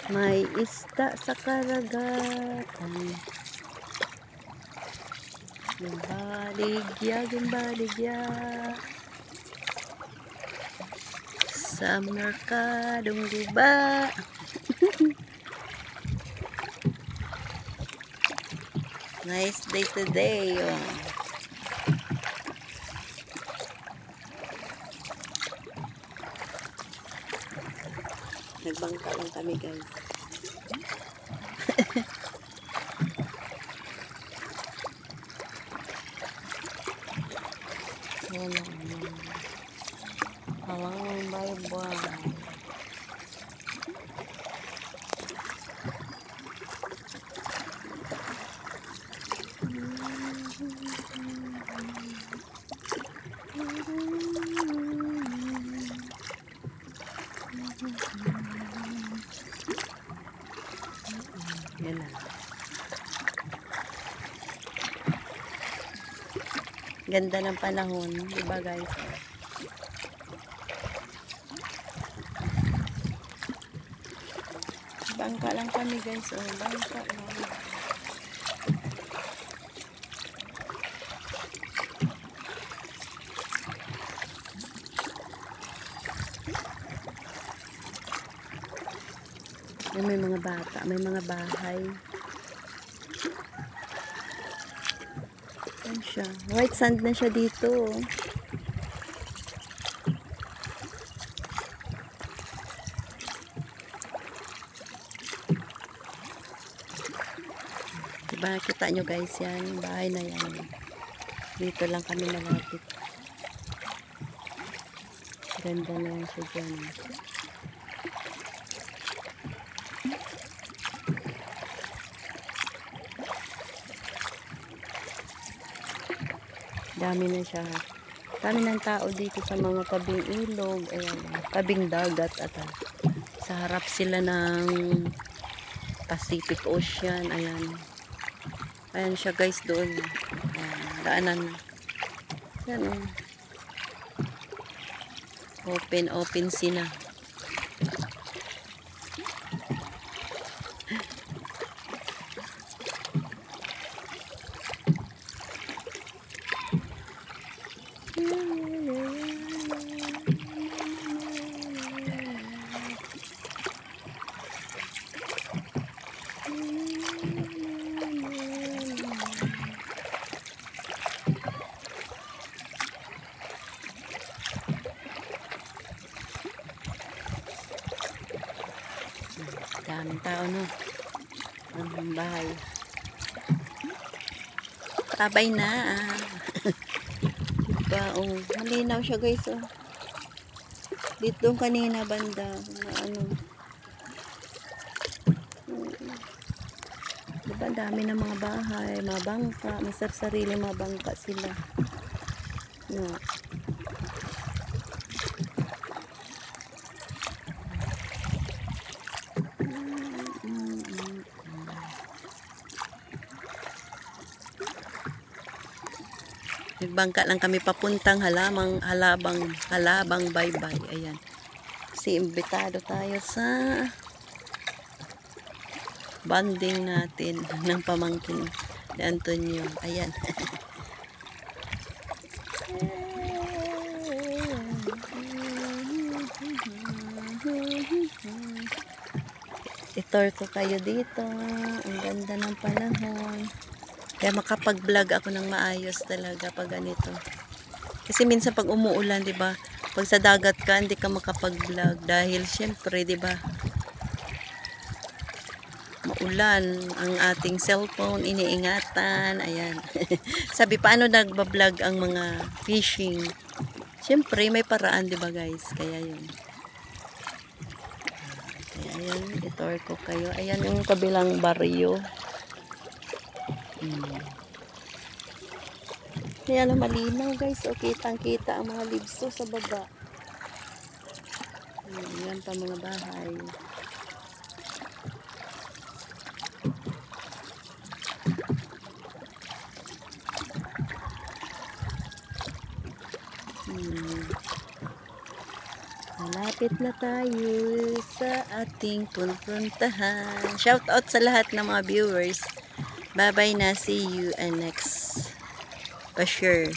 May isda sa karagatan. Gimbaligya. Sa merkadong guba. Nice day today. Oh. Nagbangka lang kami, guys. Halang bye-bye. Yan na. Ganda ng panahon, di ba guys? Bangka lang kami guys, oh, bangka lang. May mga bata, may mga bahay. Ayan siya. White sand na siya dito. Diba, kita nyo guys yan, yung bahay na yan. Dito lang kami malapit. Ganda na yan siya dyan. Dami na siya. Dami ng tao dito sa mga tabing ilog. Ayan, tabing dagat. At sa harap sila ng Pacific Ocean. Ayan. Ayan siya guys doon. Daanan. Ayan. Open sina. Daming tao, no? Ang bahay. Tabay na. Diba, oh. Malinaw siya, guys, oh. Dito kanina banda. Ano. Diba, dami ng mga bahay, mga bangka. May sarili mga bangka sila. No. Nagbangka lang kami papuntang halabang bye-bye. Ayan. Kasi imbitado tayo sa bonding natin ng pamangkin ni Antonio. Ayan. I-tour ko kayo dito. Ang ganda ng panahon. Kaya makapag-vlog ako ng maayos talaga pag ganito. Kasi minsan pag umuulan, 'di ba? Pag sa dagat ka, hindi ka makapag-vlog dahil syempre, 'di ba? Maulan ang ating cellphone, iniingatan. Ayan. Sabi paano nagba-vlog ang mga fishing? Syempre may paraan, 'di ba, guys? Kaya 'yun. Ayan, itour ko kayo. Ayan yung kabilang baryo. Ayan, malinaw guys. O, kitang-kita ang mga libso sa baba. Ayan pa mga bahay. Malapit Malapit na tayo sa ating pupuntahan. Shout out sa lahat ng mga viewers. Bye bye na. See you and next pa-share.